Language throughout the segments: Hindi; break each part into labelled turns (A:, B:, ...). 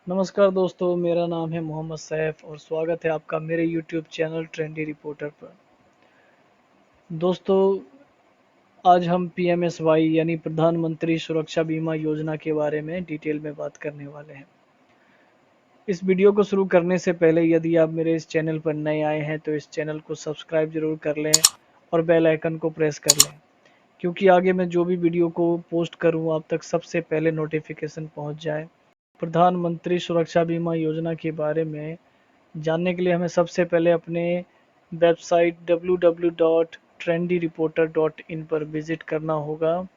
A: नमस्कार दोस्तों, मेरा नाम है मोहम्मद सैफ और स्वागत है आपका मेरे यूट्यूब चैनल ट्रेंडी रिपोर्टर पर। दोस्तों, आज हम पीएमएसवाई यानी प्रधानमंत्री सुरक्षा बीमा योजना के बारे में डिटेल में बात करने वाले हैं। इस वीडियो को शुरू करने से पहले यदि आप मेरे इस चैनल पर नए आए हैं तो इस चैनल को सब्सक्राइब जरूर कर लें और बेल आइकन को प्रेस कर लें, क्योंकि आगे मैं जो भी वीडियो को पोस्ट करूं आप तक सबसे पहले नोटिफिकेशन पहुंच जाए। प्रधानमंत्री सुरक्षा बीमा योजना के बारे में जानने के लिए हमें सबसे पहले अपने वेबसाइट www.trendyreporter.in पर विजिट करना होगा।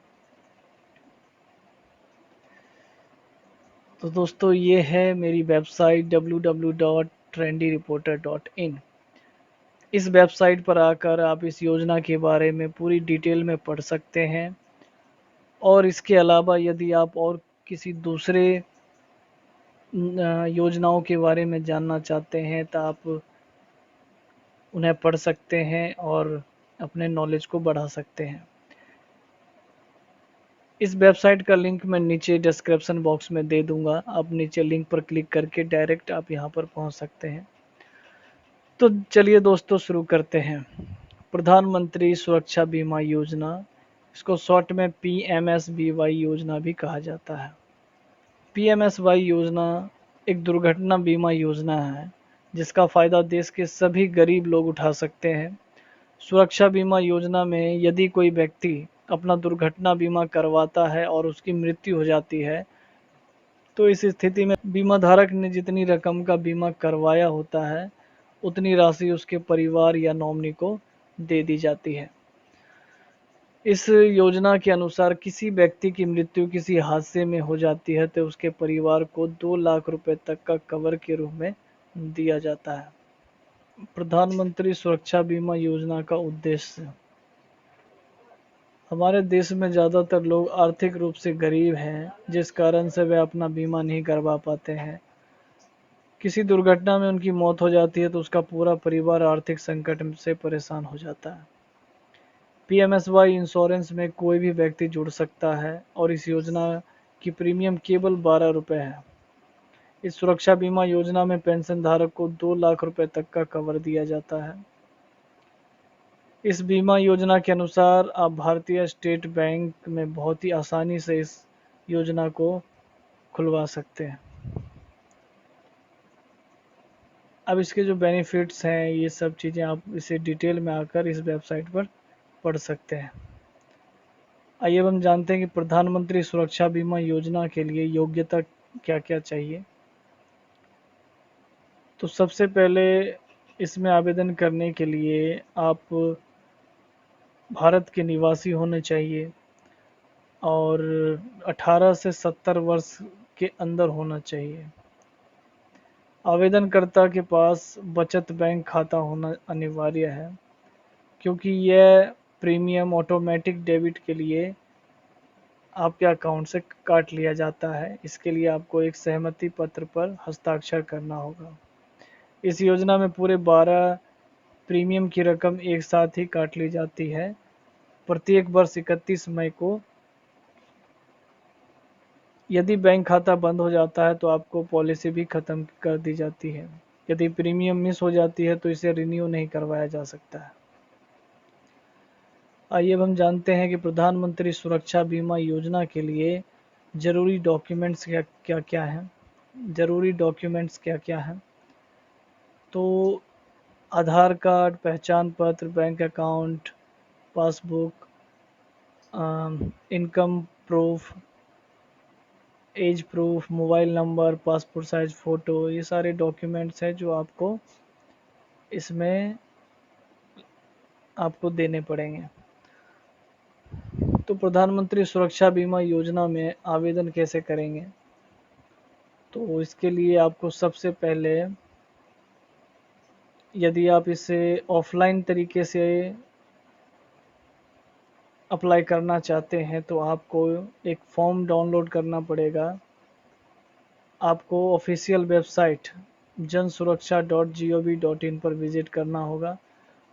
A: तो दोस्तों, ये है मेरी वेबसाइट www.trendyreporter.in। इस वेबसाइट पर आकर आप इस योजना के बारे में पूरी डिटेल में पढ़ सकते हैं और इसके अलावा यदि आप और किसी दूसरे योजनाओं के बारे में जानना चाहते हैं तो आप उन्हें पढ़ सकते हैं और अपने नॉलेज को बढ़ा सकते हैं। इस वेबसाइट का लिंक मैं नीचे डिस्क्रिप्शन बॉक्स में दे दूंगा। आप नीचे लिंक पर क्लिक करके डायरेक्ट आप यहां पर पहुंच सकते हैं। तो चलिए दोस्तों, शुरू करते हैं। प्रधानमंत्री सुरक्षा बीमा योजना, इसको शॉर्ट में पीएमएसबीवाई योजना भी कहा जाता है। पीएमएसवाई योजना एक दुर्घटना बीमा योजना है जिसका फ़ायदा देश के सभी गरीब लोग उठा सकते हैं। सुरक्षा बीमा योजना में यदि कोई व्यक्ति अपना दुर्घटना बीमा करवाता है और उसकी मृत्यु हो जाती है तो इस स्थिति में बीमा धारक ने जितनी रकम का बीमा करवाया होता है उतनी राशि उसके परिवार या नॉमिनी को दे दी जाती है। इस योजना के अनुसार किसी व्यक्ति की मृत्यु किसी हादसे में हो जाती है तो उसके परिवार को 2 लाख रुपए तक का कवर के रूप में दिया जाता है। प्रधानमंत्री सुरक्षा बीमा योजना का उद्देश्य, हमारे देश में ज़्यादातर लोग आर्थिक रूप से गरीब हैं जिस कारण से वे अपना बीमा नहीं करवा पाते हैं। किसी दुर्घटना में उनकी मौत हो जाती है तो उसका पूरा परिवार आर्थिक संकट से परेशान हो जाता है। पीएमएसवाई इंश्योरेंस में कोई भी व्यक्ति जुड़ सकता है और इस योजना की प्रीमियम केवल 12 रुपये है। इस सुरक्षा बीमा योजना में पेंशन धारक को 2 लाख रुपए तक का कवर दिया जाता है। इस बीमा योजना के अनुसार आप भारतीय स्टेट बैंक में बहुत ही आसानी से इस योजना को खुलवा सकते हैं। अब इसके जो बेनिफिट्स हैं ये सब चीज़ें आप इसे डिटेल में आकर इस वेबसाइट पर पढ़ सकते हैं। आइए अब हम जानते हैं कि प्रधानमंत्री सुरक्षा बीमा योजना के लिए योग्यता क्या क्या चाहिए। तो सबसे पहले इसमें आवेदन करने के लिए आप भारत के निवासी होने चाहिए और 18 से 70 वर्ष के अंदर होना चाहिए। आवेदनकर्ता के पास बचत बैंक खाता होना अनिवार्य है, क्योंकि यह प्रीमियम ऑटोमेटिक डेबिट के लिए आपके अकाउंट से काट लिया जाता है। इसके लिए आपको एक सहमति पत्र पर हस्ताक्षर करना होगा। इस योजना में पूरे 12 प्रीमियम की रकम एक साथ ही काट ली जाती है। प्रत्येक वर्ष 31 मई को यदि बैंक खाता बंद हो जाता है तो आपको पॉलिसी भी ख़त्म कर दी जाती है। यदि प्रीमियम मिस हो जाती है तो इसे रिन्यू नहीं करवाया जा सकता है। आइए अब हम जानते हैं कि प्रधानमंत्री सुरक्षा बीमा योजना के लिए ज़रूरी डॉक्यूमेंट्स क्या क्या हैं। ज़रूरी डॉक्यूमेंट्स क्या क्या हैं, तो आधार कार्ड, पहचान पत्र, bank account, passbook, income proof, age proof, mobile number, passport size photo, ये सारे डॉक्यूमेंट्स हैं जो इसमें आपको देने पड़ेंगे। तो प्रधानमंत्री सुरक्षा बीमा योजना में आवेदन कैसे करेंगे, तो इसके लिए आपको सबसे पहले, यदि आप इसे ऑफलाइन तरीके से अप्लाई करना चाहते हैं तो आपको एक फॉर्म डाउनलोड करना पड़ेगा। आपको ऑफिशियल वेबसाइट jansurakshagov.in पर विज़िट करना होगा।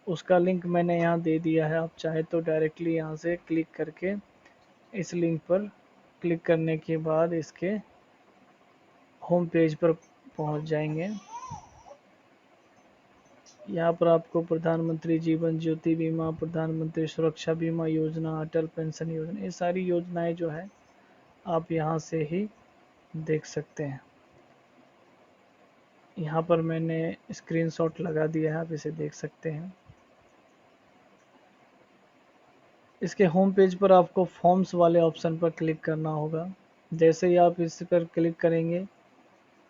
A: उसका लिंक मैंने यहाँ दे दिया है, आप चाहे तो डायरेक्टली यहाँ से क्लिक करके इस लिंक पर क्लिक करने के बाद इसके होम पेज पर पहुंच जाएंगे। यहाँ पर आपको प्रधानमंत्री जीवन ज्योति बीमा, प्रधानमंत्री सुरक्षा बीमा योजना, अटल पेंशन योजना, ये सारी योजनाएं जो है आप यहाँ से ही देख सकते हैं। यहाँ पर मैंने स्क्रीनशॉट लगा दिया है, आप इसे देख सकते हैं। इसके होम पेज पर आपको फॉर्म्स वाले ऑप्शन पर क्लिक करना होगा। जैसे ही आप इस पर क्लिक करेंगे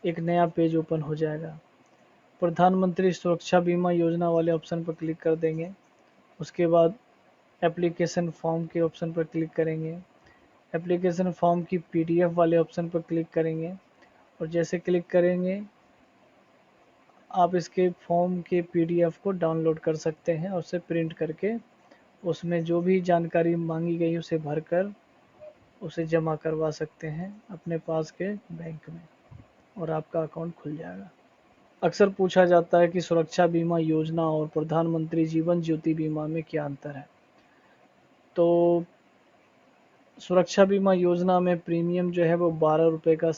A: एक नया पेज ओपन हो जाएगा। प्रधानमंत्री सुरक्षा बीमा योजना वाले ऑप्शन पर क्लिक कर देंगे। उसके बाद एप्लीकेशन फॉर्म के ऑप्शन पर क्लिक करेंगे। एप्लीकेशन फॉर्म की पीडीएफ वाले ऑप्शन पर क्लिक करेंगे और जैसे क्लिक करेंगे आप इसके फॉर्म के पीडीएफ को डाउनलोड कर सकते हैं और उसे प्रिंट करके उसमें जो भी जानकारी मांगी गई उसे भरकर उसे जमा करवा सकते हैं अपने पास के बैंक में और आपका अकाउंट खुल जाएगा। अक्सर पूछा जाता है कि सुरक्षा बीमा योजना और प्रधानमंत्री जीवन ज्योति बीमा में क्या अंतर है। तो सुरक्षा बीमा योजना में प्रीमियम जो है वो 12 रुपये का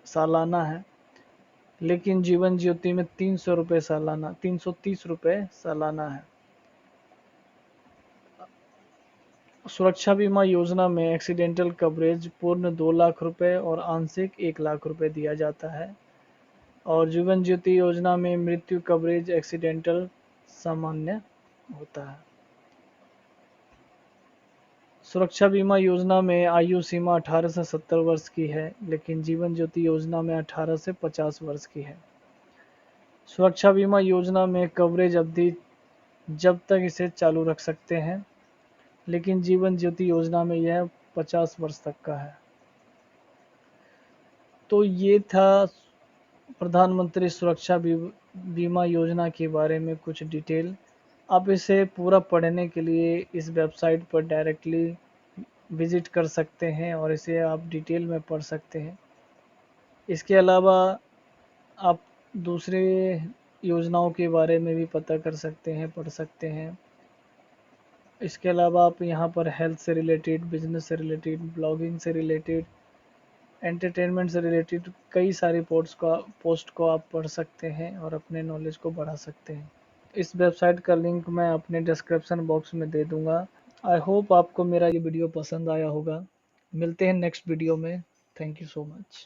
A: सालाना है, लेकिन जीवन ज्योति में 300 रुपये सालाना, 330 रुपये सालाना है। सुरक्षा बीमा योजना में एक्सीडेंटल कवरेज पूर्ण 2 लाख रुपए और आंशिक 1 लाख रुपए दिया जाता है और जीवन ज्योति योजना में मृत्यु कवरेज एक्सीडेंटल सामान्य होता है। सुरक्षा बीमा योजना में आयु सीमा 18 से 70 वर्ष की है, लेकिन जीवन ज्योति योजना में 18 से 50 वर्ष की है। सुरक्षा बीमा योजना में कवरेज अवधि जब तक इसे चालू रख सकते हैं, लेकिन जीवन ज्योति योजना में यह 50 वर्ष तक का है। तो ये था प्रधानमंत्री सुरक्षा बीमा योजना के बारे में कुछ डिटेल। आप इसे पूरा पढ़ने के लिए इस वेबसाइट पर डायरेक्टली विजिट कर सकते हैं और इसे आप डिटेल में पढ़ सकते हैं। इसके अलावा आप दूसरे योजनाओं के बारे में भी पता कर सकते हैं, पढ़ सकते हैं। इसके अलावा आप यहाँ पर हेल्थ से रिलेटेड, बिजनेस से रिलेटेड, ब्लॉगिंग से रिलेटेड, एंटरटेनमेंट से रिलेटेड कई सारे पोस्ट को आप पढ़ सकते हैं और अपने नॉलेज को बढ़ा सकते हैं। इस वेबसाइट का लिंक मैं अपने डिस्क्रिप्शन बॉक्स में दे दूंगा। आई होप आपको मेरा ये वीडियो पसंद आया होगा। मिलते हैं नेक्स्ट वीडियो में। Thank you so much.